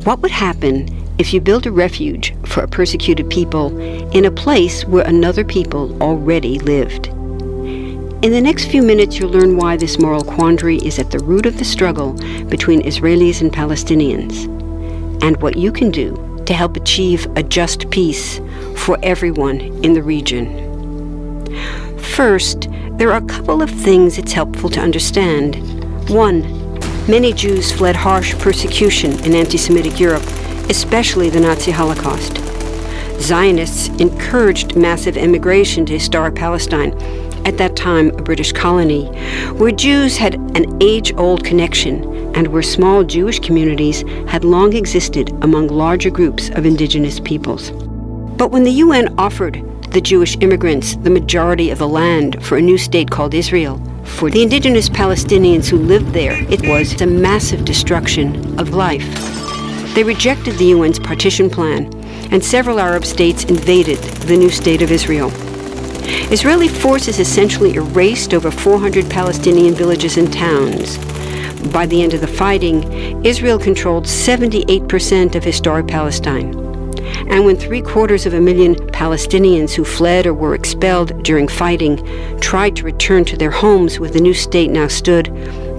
What would happen if you built a refuge for a persecuted people in a place where another people already lived? In the next few minutes, you'll learn why this moral quandary is at the root of the struggle between Israelis and Palestinians, and what you can do to help achieve a just peace for everyone in the region. First, there are a couple of things it's helpful to understand. One, many Jews fled harsh persecution in anti-Semitic Europe, especially the Nazi Holocaust. Zionists encouraged massive immigration to historic Palestine, at that time a British colony, where Jews had an age-old connection and where small Jewish communities had long existed among larger groups of indigenous peoples. But when the UN offered the Jewish immigrants the majority of the land for a new state called Israel, for the indigenous Palestinians who lived there, it was a massive destruction of life. They rejected the UN's partition plan, and several Arab states invaded the new state of Israel. Israeli forces essentially erased over 400 Palestinian villages and towns. By the end of the fighting, Israel controlled 78% of historic Palestine. And when 750,000 Palestinians who fled or were expelled during fighting tried to return to their homes where the new state now stood,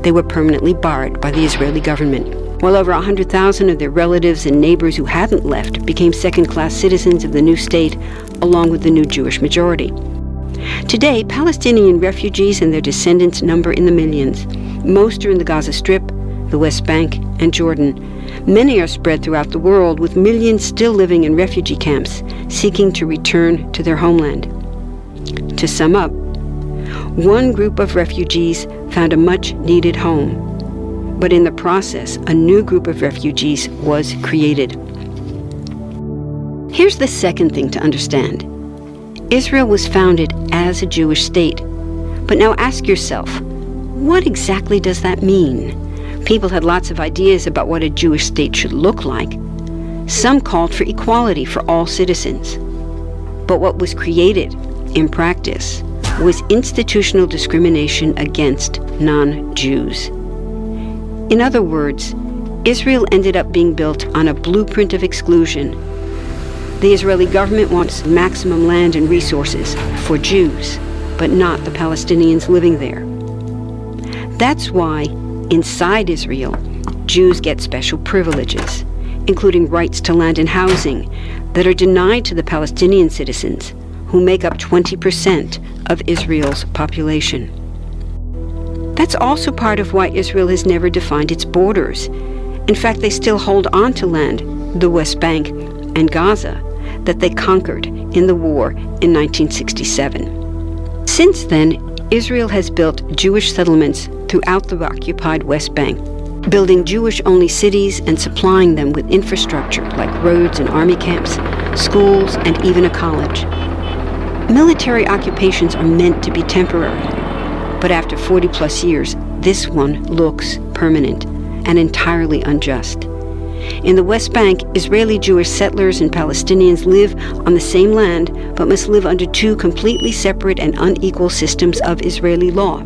they were permanently barred by the Israeli government. While over 100,000 of their relatives and neighbors who hadn't left became second-class citizens of the new state, along with the new Jewish majority. Today, Palestinian refugees and their descendants number in the millions. Most are in the Gaza Strip, the West Bank, and Jordan. Many are spread throughout the world, with millions still living in refugee camps, seeking to return to their homeland. To sum up, one group of refugees found a much-needed home, but in the process, a new group of refugees was created. Here's the second thing to understand. Israel was founded as a Jewish state. But now ask yourself, what exactly does that mean? People had lots of ideas about what a Jewish state should look like. Some called for equality for all citizens. But what was created, in practice, was institutional discrimination against non-Jews. In other words, Israel ended up being built on a blueprint of exclusion. The Israeli government wants maximum land and resources for Jews, but not the Palestinians living there. That's why, inside Israel, Jews get special privileges, including rights to land and housing, that are denied to the Palestinian citizens, who make up 20% of Israel's population. That's also part of why Israel has never defined its borders. In fact, they still hold on to land, the West Bank and Gaza, that they conquered in the war in 1967. Since then, Israel has built Jewish settlements throughout the occupied West Bank, building Jewish-only cities and supplying them with infrastructure like roads and army camps, schools, and even a college. Military occupations are meant to be temporary, but after 40-plus years, this one looks permanent and entirely unjust. In the West Bank, Israeli Jewish settlers and Palestinians live on the same land, but must live under two completely separate and unequal systems of Israeli law.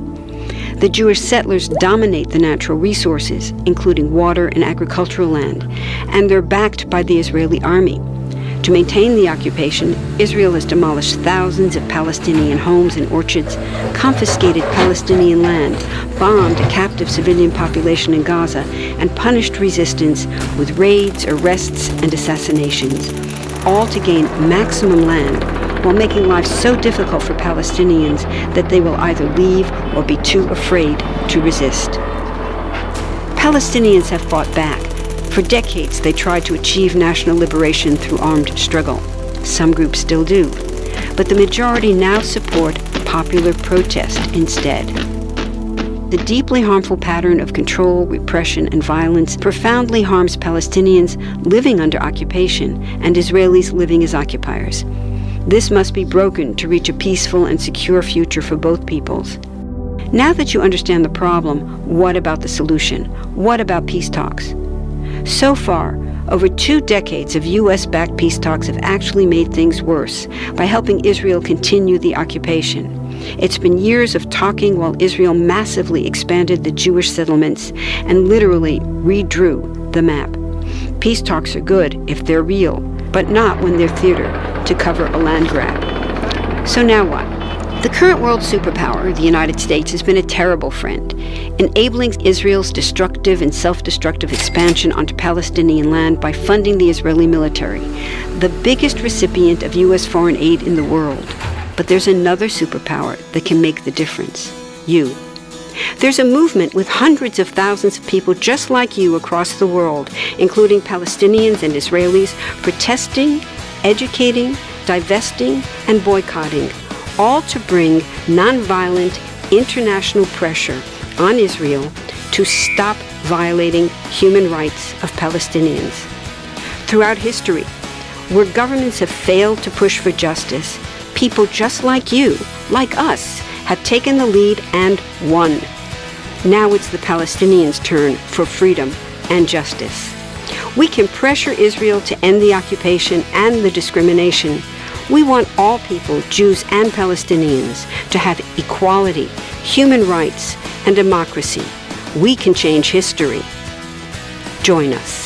The Jewish settlers dominate the natural resources, including water and agricultural land, and they're backed by the Israeli army. To maintain the occupation, Israel has demolished thousands of Palestinian homes and orchards, confiscated Palestinian land, bombed a captive civilian population in Gaza, and punished resistance with raids, arrests, and assassinations, all to gain maximum land while making life so difficult for Palestinians that they will either leave or be too afraid to resist. Palestinians have fought back. For decades, they tried to achieve national liberation through armed struggle. Some groups still do, but the majority now support popular protest instead. The deeply harmful pattern of control, repression, and violence profoundly harms Palestinians living under occupation and Israelis living as occupiers. This must be broken to reach a peaceful and secure future for both peoples. Now that you understand the problem, what about the solution? What about peace talks? So far, over 2 decades of U.S.-backed peace talks have actually made things worse by helping Israel continue the occupation. It's been years of talking while Israel massively expanded the Jewish settlements and literally redrew the map. Peace talks are good if they're real, but not when they're theater to cover a land grab. So now what? The current world superpower, the United States, has been a terrible friend, enabling Israel's destructive and self-destructive expansion onto Palestinian land by funding the Israeli military, the biggest recipient of U.S. foreign aid in the world. But there's another superpower that can make the difference: you. There's a movement with hundreds of thousands of people just like you across the world, including Palestinians and Israelis, protesting, educating, divesting, and boycotting, all to bring nonviolent international pressure on Israel to stop violating human rights of Palestinians. Throughout history, where governments have failed to push for justice, people just like you, like us, have taken the lead and won. Now it's the Palestinians' turn for freedom and justice. We can pressure Israel to end the occupation and the discrimination. We want all people, Jews and Palestinians, to have equality, human rights, and democracy. We can change history. Join us.